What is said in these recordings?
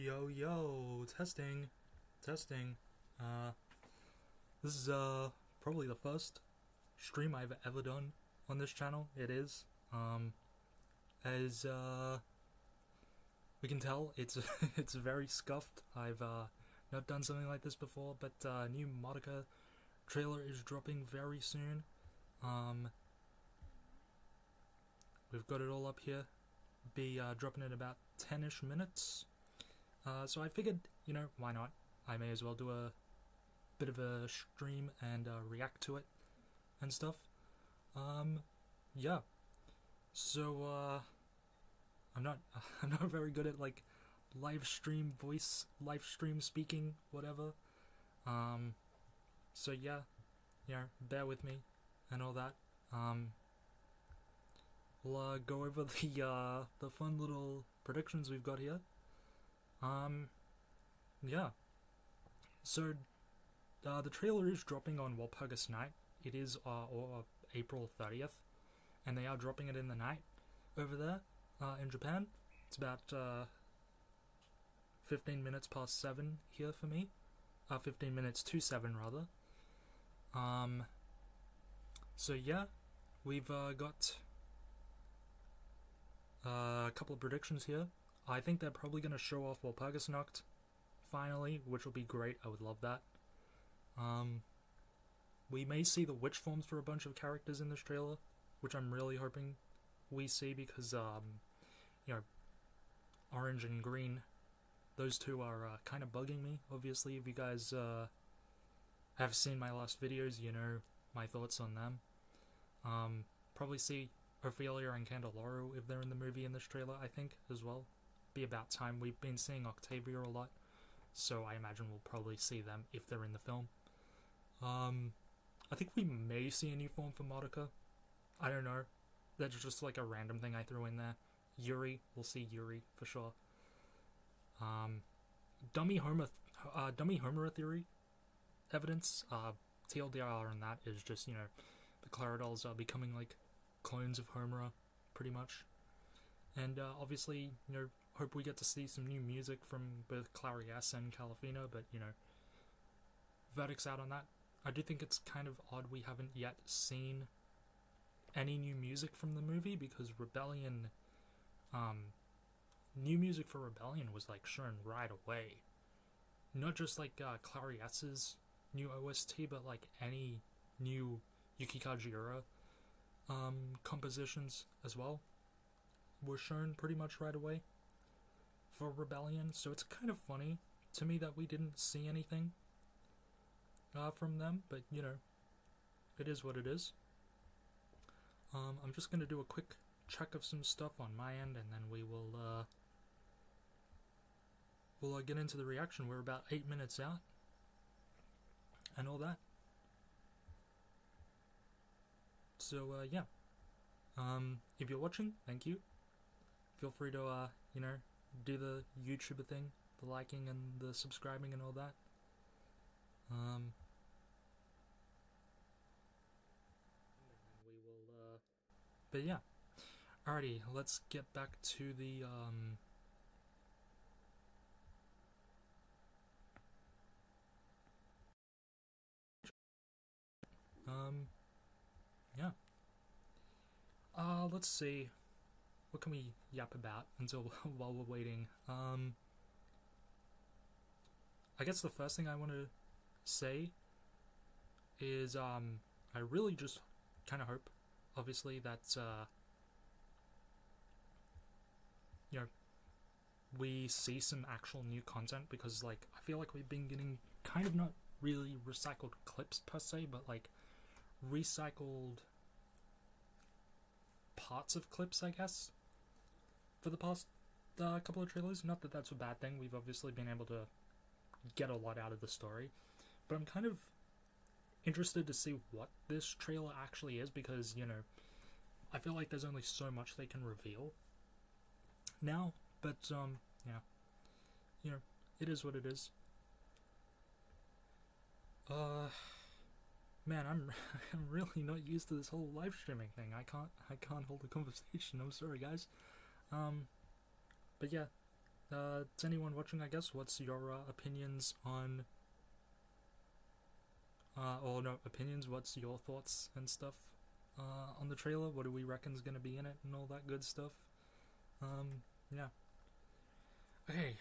Yo yo, testing, testing. Uh, this is probably the first stream I've ever done on this channel. It is. As we can tell, it's it's very scuffed. I've not done something like this before, but new Monica trailer is dropping very soon. We've got it all up here. Be dropping in about 10-ish minutes. So I figured, why not? I may as well do a bit of a stream and react to it and stuff. Yeah. So I'm not I'm not very good at like live stream voice, live stream speaking, whatever. So yeah, bear with me and all that. We'll go over the fun little predictions we've got here. Yeah. So, the trailer is dropping on Walpurgisnacht. It is or April 30th, and they are dropping it in the night over there in Japan. It's about 15 minutes past 7 here for me. 15 minutes to 7 rather. So yeah, we've got a couple of predictions here. I think they're probably going to show off Walpurgisnacht finally, which will be great. I would love that. We may see the witch forms for a bunch of characters in this trailer, which I'm really hoping we see because, orange and green, those two are kind of bugging me. Obviously, if you guys have seen my last videos, you know my thoughts on them. Probably see Ophelia and Candeloro if they're in the movie in this trailer, I think, as well. Be about time. We've been seeing Octavia a lot, so I imagine we'll probably see them if they're in the film. I think we may see a new form for Monica. I don't know. That's just like a random thing I threw in there. Yuri, we'll see Yuri for sure. Dummy Homer theory evidence. TLDR on that is just, the Claridolls are becoming like clones of Homer, pretty much. And obviously, hope we get to see some new music from both Clarice and Calafina, but, verdict's out on that. I do think it's kind of odd we haven't yet seen any new music from the movie, because Rebellion, new music for Rebellion was, like, shown right away. Not just, like, Clarice's new OST, but, like, any new Yuki Kajiura compositions as well were shown pretty much right away for Rebellion, so it's kind of funny to me that we didn't see anything from them, but it is what it is. I'm just gonna do a quick check of some stuff on my end, and then we will we'll get into the reaction. We're about 8 minutes out and all that, so yeah. If you're watching, thank you. Feel free to do the YouTuber thing, the liking and the subscribing and all that. We will, but yeah. Alrighty, let's get back to the, yeah. Let's see. What can we yap about until while we're waiting? I guess the first thing I want to say is I really just kind of hope, obviously, that we see some actual new content, because like I feel like we've been getting kind of not really recycled clips per se, but like recycled parts of clips, I guess, for the past couple of trailers. Not that that's a bad thing. We've obviously been able to get a lot out of the story, but I'm kind of interested to see what this trailer actually is, because I feel like there's only so much they can reveal now, but yeah, it is what it is. Man, I'm really not used to this whole live streaming thing. I can't hold a conversation. I'm sorry, guys. But yeah, to anyone watching, I guess, what's your opinions on, or no, opinions, what's your thoughts and stuff on the trailer? What do we reckon's gonna be in it and all that good stuff? Yeah. Okay,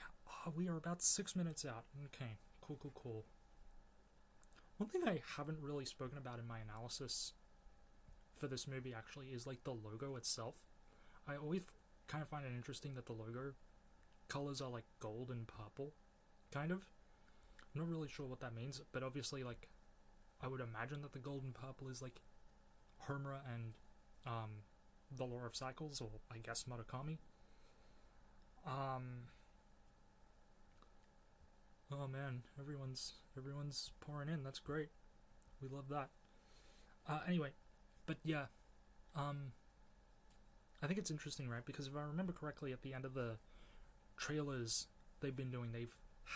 we are about 6 minutes out. Okay, cool. One thing I haven't really spoken about in my analysis for this movie actually is like the logo itself. I always kind of find it interesting that the logo colors are like gold and purple, kind of. I'm not really sure what that means, but obviously, like, I would imagine that the gold and purple is like Homura and the Law of Cycles, or I guess Murakami. Oh man, everyone's pouring in. That's great. We love that. Anyway, but yeah, I think it's interesting, right? Because if I remember correctly, at the end of the trailers they've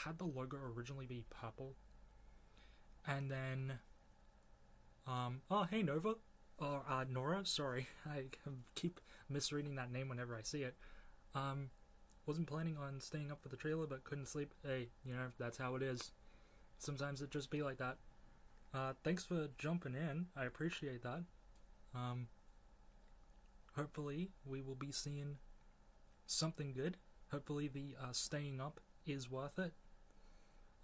had the logo originally be purple, and then, oh hey Nova, or Nora. Sorry, I keep misreading that name whenever I see it. Wasn't planning on staying up for the trailer, but couldn't sleep. Hey, that's how it is. Sometimes it just be like that. Thanks for jumping in. I appreciate that. Hopefully we will be seeing something good. Hopefully the staying up is worth it.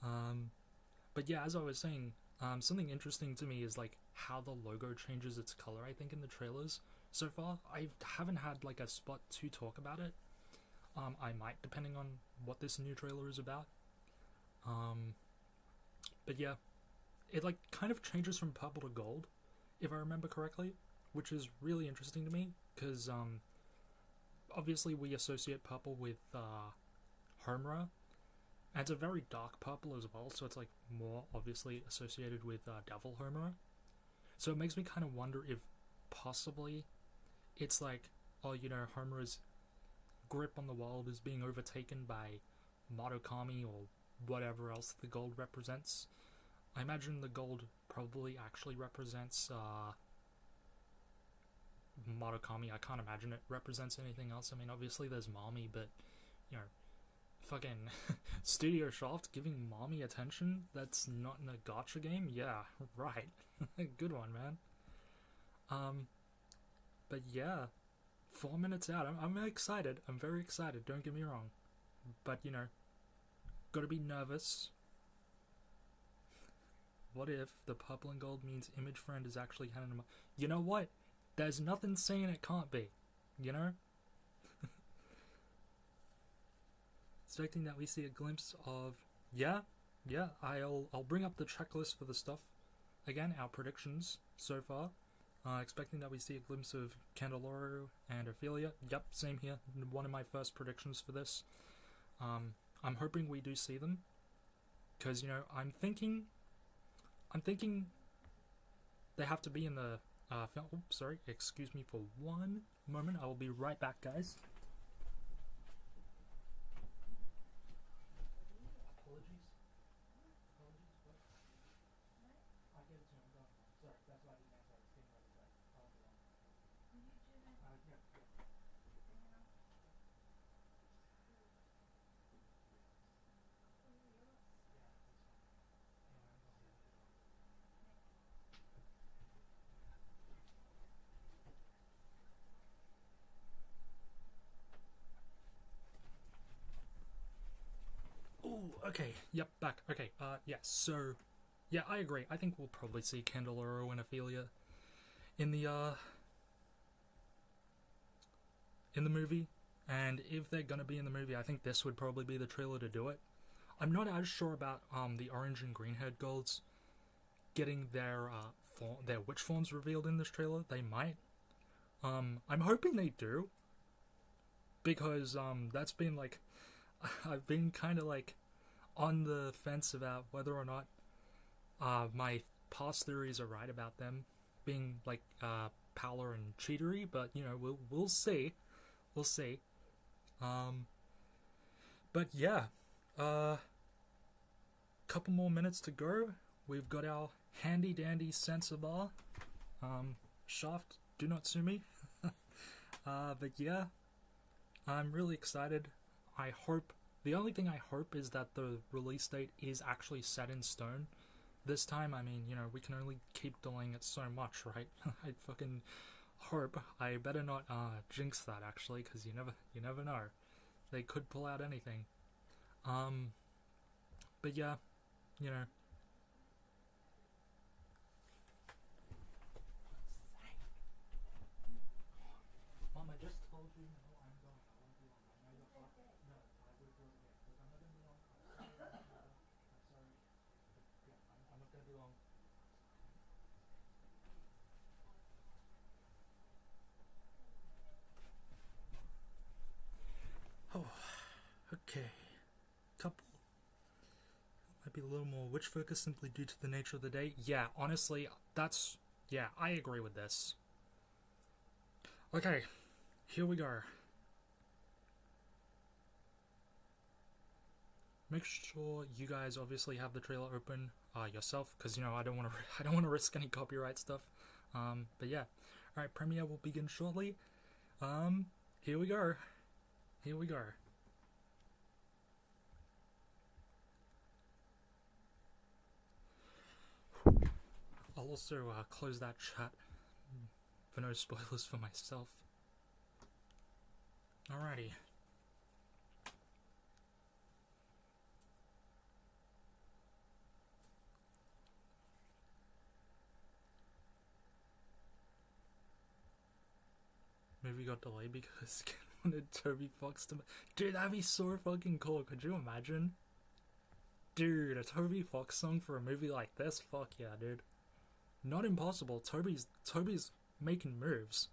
But yeah, as I was saying, something interesting to me is like how the logo changes its color, I think, in the trailers so far. I haven't had like a spot to talk about it. I might, depending on what this new trailer is about. But yeah, it like kind of changes from purple to gold, if I remember correctly, which is really interesting to me, because obviously we associate purple with Homura, and it's a very dark purple as well, so it's like more obviously associated with Devil Homura. So it makes me kind of wonder if possibly it's like, oh, Homura's grip on the world is being overtaken by Murakami or whatever else the gold represents. I imagine the gold probably actually represents Murakami. I can't imagine it represents anything else. I mean, obviously there's Mami, but fucking Studio Shaft giving Mami attention that's not in a gacha game? Yeah, right. Good one, man. But yeah, 4 minutes out. I'm excited. I'm very excited. Don't get me wrong. But, gotta be nervous. What if the purple and gold means Image Friend is actually handing him? You know what? There's nothing saying it can't be. Expecting that we see a glimpse of... Yeah. I'll bring up the checklist for the stuff. Again, our predictions so far. Expecting that we see a glimpse of Candeloro and Ophelia. Yep, same here. One of my first predictions for this. I'm hoping we do see them. Because, I'm thinking they have to be in the film. Oops, sorry. Excuse me for one moment. I will be right back, guys. Apologies. But I get it to him. Sorry, that's why I didn't answer. I was getting ready to say. Okay, yep, back. Okay, yeah, so, yeah, I agree. I think we'll probably see Candeloro and Ophelia in the movie, and if they're gonna be in the movie, I think this would probably be the trailer to do it. I'm not as sure about the orange and green haired girls getting their witch forms revealed in this trailer. They might. I'm hoping they do, because that's been like, I've been kind of like on the fence about whether or not my past theories are right about them being like Paula and cheatery, but we'll see. We'll see. But yeah, couple more minutes to go. We've got our handy dandy sensor bar. Shaft, do not sue me. But yeah, I'm really excited. I hope The only thing I hope is that the release date is actually set in stone. This time, I mean, you know, we can only keep delaying it so much, right? I fucking hope. I better not jinx that, actually, because you never know. They could pull out anything. But yeah, you know. Mom, I just told you, no, I'm going. I won't be long. I know you're hot. No, I will do it again. Look, I'm not gonna be long. I'm sorry. Yeah, I'm not gonna be long. Oh, okay. Couple. Might be a little more witch focus simply due to the nature of the day. Yeah, honestly, that's... Yeah, I agree with this. Okay, here we go. Make sure you guys obviously have the trailer open yourself, because you know I don't want to risk any copyright stuff. But yeah, all right, premiere will begin shortly. Here we go. Here we go. I'll also close that chat for no spoilers for myself. Alrighty. Movie got delayed because Ken wanted Toby Fox to... Dude, that'd be so fucking cool. Could you imagine? Dude, a Toby Fox song for a movie like this? Fuck yeah, dude. Not impossible. Toby's making moves.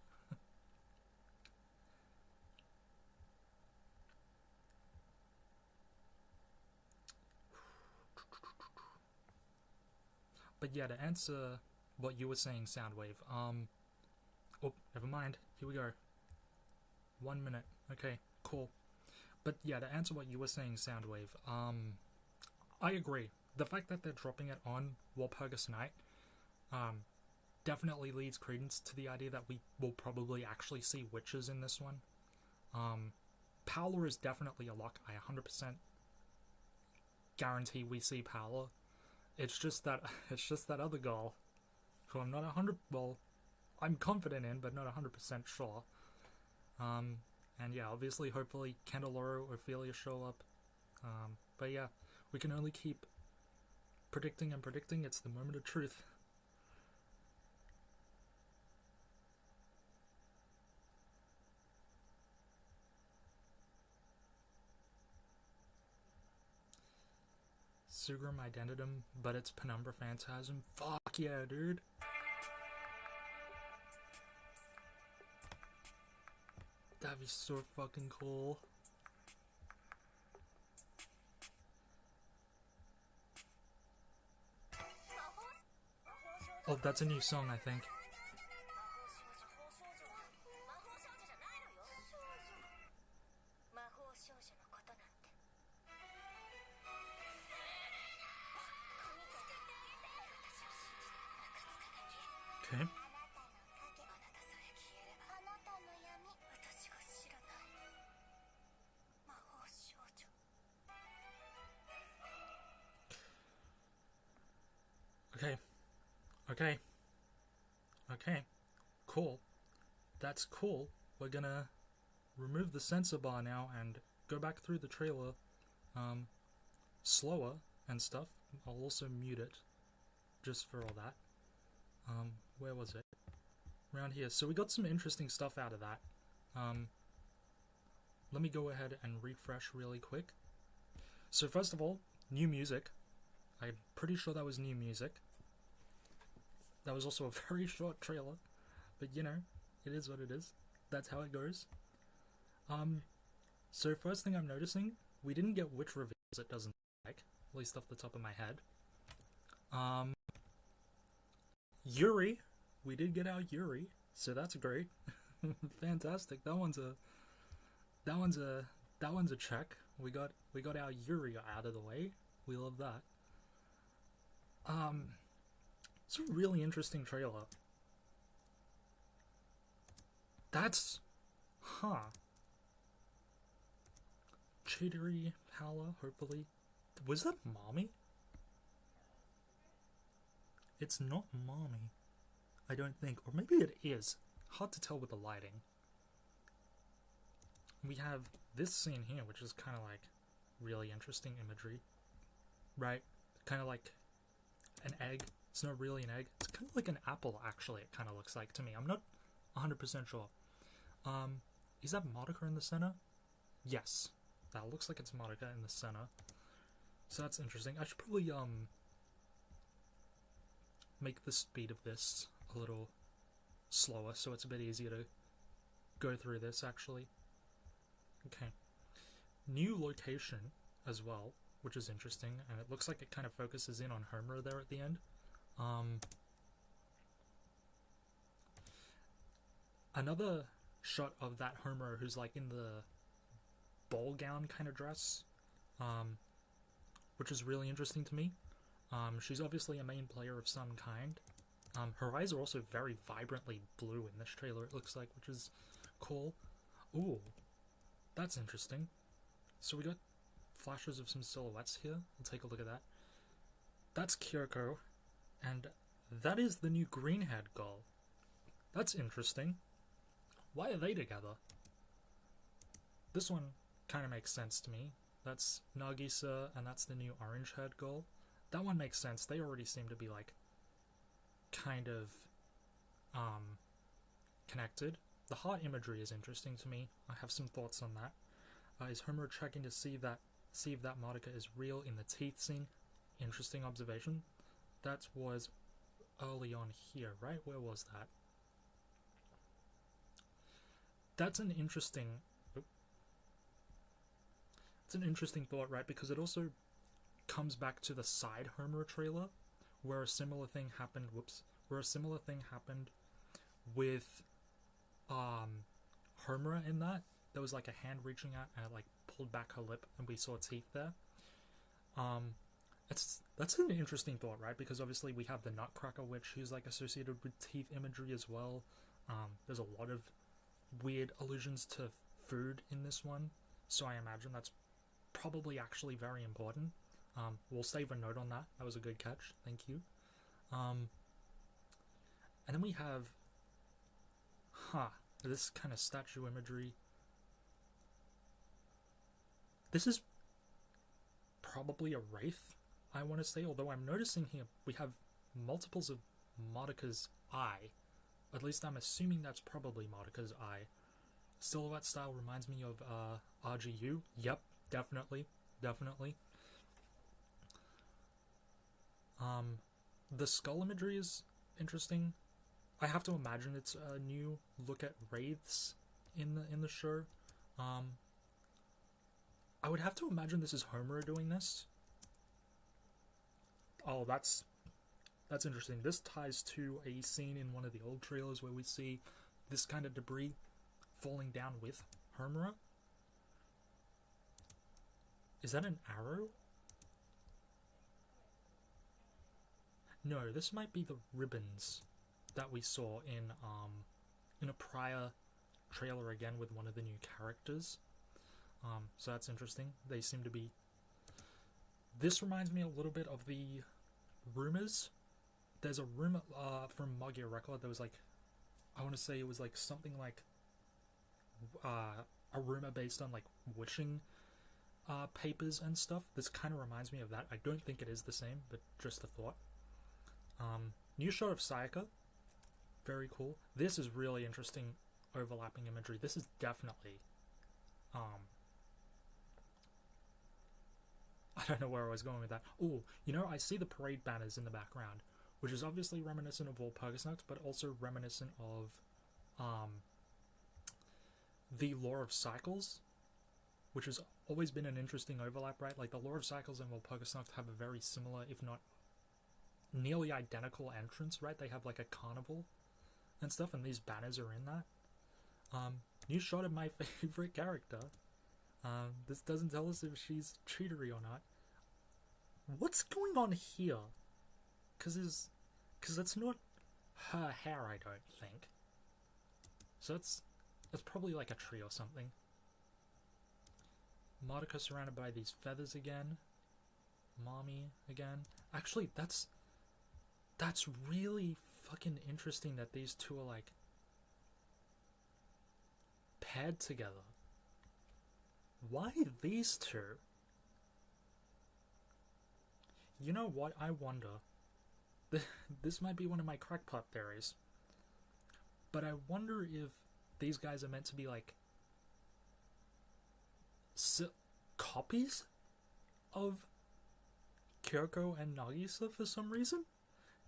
But yeah, to answer what you were saying, Soundwave, oh, never mind. Here we go. 1 minute. Okay, cool. But yeah, to answer what you were saying, Soundwave, I agree. The fact that they're dropping it on Walpurgisnacht, definitely leads credence to the idea that we will probably actually see witches in this one. Paola is definitely a lock. I 100% guarantee we see Paola. It's just that other girl, who I'm not 100. Well, I'm confident in, but not 100% sure. And yeah, obviously, hopefully, Candeloro or Ophelia show up. But yeah, we can only keep predicting and predicting. It's the moment of truth. Sugrum Identitum, but it's Penumbra Phantasm. Fuck yeah, dude. That'd be so fucking cool. Oh, that's a new song, I think. Okay. Okay. Okay. Okay. Cool. That's cool. We're gonna remove the censor bar now and go back through the trailer slower and stuff. I'll also mute it just for all that. Where was it? Around here. So we got some interesting stuff out of that. Let me go ahead and refresh really quick. So first of all, new music. I'm pretty sure that was new music. That was also a very short trailer, but you know, it is what it is. That's how it goes. So first thing I'm noticing, we didn't get witch reveals, it doesn't look like, at least off the top of my head. Yuri, we did get our Yuri, so that's great. Fantastic. That one's a check. We got our Yuri out of the way. We love that. It's a really interesting trailer. That's cheatery howler, hopefully. Was that mommy? It's not mommy, I don't think. Or maybe it is. Hard to tell with the lighting. We have this scene here, which is kind of like really interesting imagery. Right? Kind of like an egg. It's not really an egg. It's kind of like an apple, actually, it kind of looks like to me. I'm not 100% sure. Is that Monica in the center? Yes. That looks like it's Monica in the center. So that's interesting. I should probably, make the speed of this a little slower so it's a bit easier to go through this, actually. Okay. New location as well, which is interesting, and it looks like it kind of focuses in on Homer there at the end. Another shot of that Homer who's like in the ball gown kind of dress, which is really interesting to me. She's obviously a main player of some kind. Her eyes are also very vibrantly blue in this trailer, it looks like, which is cool. Ooh, that's interesting. So we got flashes of some silhouettes here. We'll take a look at that. That's Kyoko, and that is the new green-haired girl. That's interesting. Why are they together? This one kind of makes sense to me. That's Nagisa, and that's the new orange-haired girl. That one makes sense. They already seem to be, like, kind of, connected. The heart imagery is interesting to me. I have some thoughts on that. Is Homer checking to see if that Monica is real in the teeth scene? Interesting observation. That was early on here, right? Where was that? That's an interesting... It's an interesting thought, right? Because it also comes back to the side Homer trailer, where a similar thing happened. Where a similar thing happened with Homer in that. There was like a hand reaching out and it like pulled back her lip, and we saw teeth there. That's an interesting thought, right? Because obviously we have the Nutcracker Witch, who's like associated with teeth imagery as well. There's a lot of weird allusions to food in this one, so I imagine that's probably actually very important. We'll save a note on that. That was a good catch. Thank you. And then we have, this kind of statue imagery. This is probably a wraith, I want to say, although I'm noticing here we have multiples of Monica's eye. At least I'm assuming that's probably Monica's eye. Silhouette style reminds me of RGU. Yep, definitely. The skull imagery is interesting. I have to imagine it's a new look at wraiths in the show. I would have to imagine this is Homer doing this. Oh, that's interesting. This ties to a scene in one of the old trailers where we see this kind of debris falling down with Homer. Is that an arrow? No, this might be the ribbons that we saw in a prior trailer again with one of the new characters. So that's interesting. They seem to be... This reminds me a little bit of the rumors. There's a rumor from Magyar Record. There was like, I want to say it was like something like a rumor based on like wishing papers and stuff. This kind of reminds me of that. I don't think it is the same, but just a thought. New shot of Sayaka. Very cool. This is really interesting overlapping imagery. This is definitely... I don't know where I was going with that. Oh, you know, I see the parade banners in the background, which is obviously reminiscent of Walpurgisnacht, but also reminiscent of the Law of Cycles, which has always been an interesting overlap, right? Like, the Law of Cycles and Walpurgisnacht have a very similar, if not nearly identical entrance, right? They have, like, a carnival and stuff, and these banners are in that. New shot of my favorite character. This doesn't tell us if she's cheatery or not. What's going on here? Because that's not her hair, I don't think. So that's probably like a tree or something. Madoka surrounded by these feathers again. Mommy again. Actually, that's really fucking interesting that these two are like paired together. Why these two? You know what? I wonder. This might be one of my crackpot theories. But I wonder if these guys are meant to be like copies of Kyoko and Nagisa for some reason?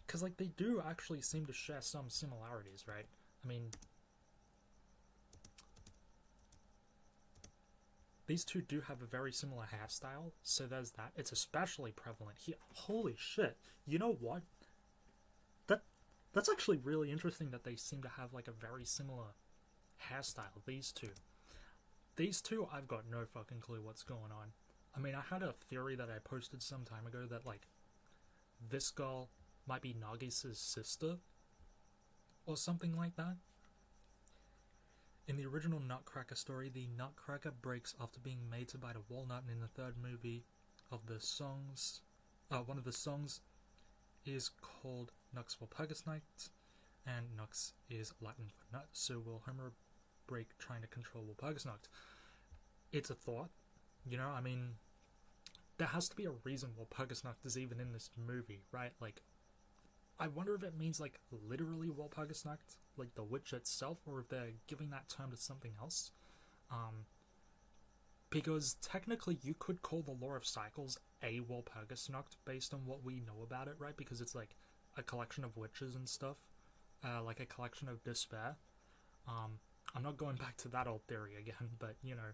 Because like they do actually seem to share some similarities, right? I mean, these two do have a very similar hairstyle, so there's that. It's especially prevalent here. Holy shit. You know what? That's actually really interesting that they seem to have like a very similar hairstyle, these two. These two, I've got no fucking clue what's going on. I mean, I had a theory that I posted some time ago that like this girl might be Nagisa's sister or something like that. In the original Nutcracker story, the Nutcracker breaks after being made to bite a walnut, and in the third movie of the songs, one of the songs is called Nux Walpurgisnacht, and Nux is Latin for nut, so will Homer break trying to control Walpurgisnacht? It's a thought, you know, I mean, there has to be a reason Walpurgisnacht is even in this movie, right? Like, I wonder if it means, like, literally Walpurgisnacht, like the witch itself, or if they're giving that term to something else. Because technically you could call the Law of Cycles a Walpurgisnacht based on what we know about it, right? Because it's like a collection of witches and stuff, like a collection of despair. I'm not going back to that old theory again, but you know,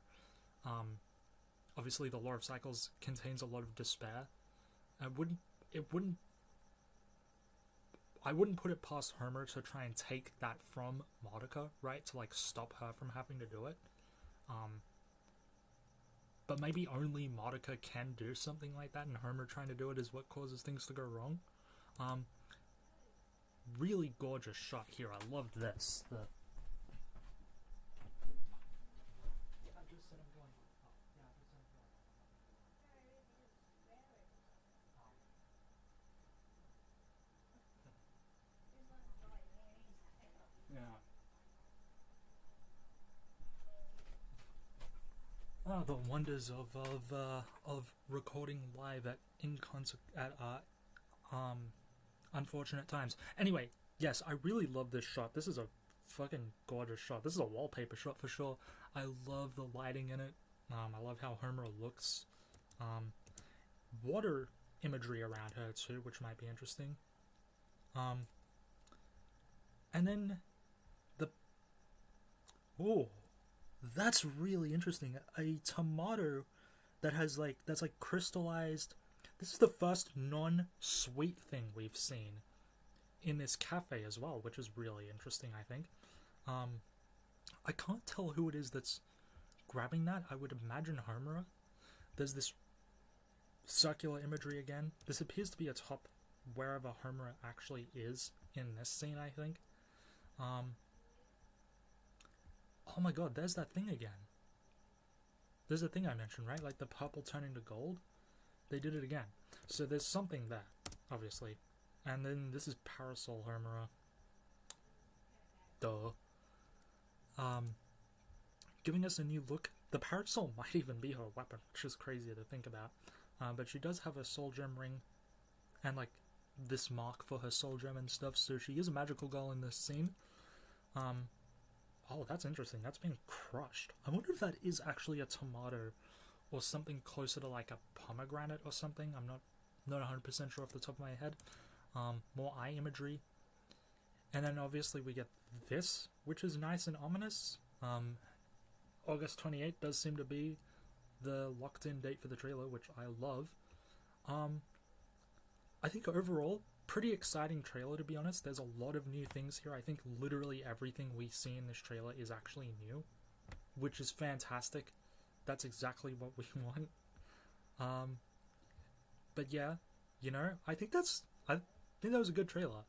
obviously the Law of Cycles contains a lot of despair. I wouldn't put it past Homer to try and take that from Madoka, right? To like stop her from having to do it. But maybe only Madoka can do something like that, and Homer trying to do it is what causes things to go wrong. Really gorgeous shot here. I love this. Oh, the wonders of recording live at unfortunate times. Anyway, yes, I really love this shot. This is a fucking gorgeous shot. This is a wallpaper shot for sure. I love the lighting in it. I love how Homer looks. Water imagery around her too, which might be interesting. And then that's really interesting. A tomato that's like crystallized. This is the first non-sweet thing we've seen in this cafe as well, which is really interesting, I think. I can't tell who it is that's grabbing that. I would imagine Homura. There's this circular imagery again. This appears to be atop wherever Homura actually is in this scene, I think. Oh my god, there's that thing again. There's the thing I mentioned, right? Like the purple turning to gold. They did it again. So there's something there, obviously. And then this is Parasol Homura. Duh. Giving us a new look. The parasol might even be her weapon, which is crazy to think about. But she does have a soul gem ring and like this mark for her soul gem and stuff, so she is a magical girl in this scene. Oh, that's interesting. That's been crushed. I wonder if that is actually a tomato or something closer to like a pomegranate or something. I'm not 100% sure off the top of my head. More eye imagery. And then obviously we get this, which is nice and ominous. August 28th does seem to be the locked-in date for the trailer, which I love. I think overall, pretty exciting trailer, to be honest. There's a lot of new things here. I think literally everything we see in this trailer is actually new, which is fantastic. That's exactly what we want. But yeah, you know, I think that was a good trailer.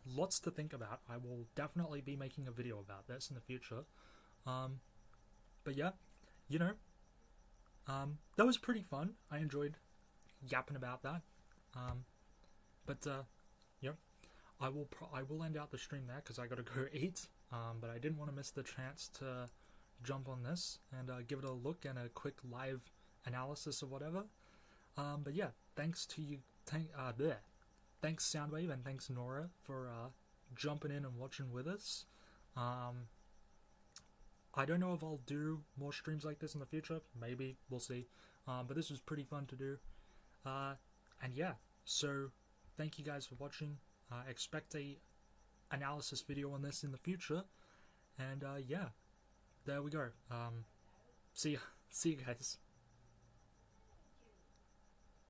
Lots to think about. I will definitely be making a video about this in the future. But yeah, you know, That was pretty fun. I enjoyed yapping about that. But yep, I will end out the stream there because I gotta go eat. But I didn't want to miss the chance to jump on this and give it a look and a quick live analysis or whatever. But yeah, thanks to you, thanks Soundwave and thanks Nora for jumping in and watching with us. I don't know if I'll do more streams like this in the future. Maybe, we'll see. But this was pretty fun to do. And yeah, so thank you guys for watching. Expect a analysis video on this in the future. And yeah, there we go. See you guys.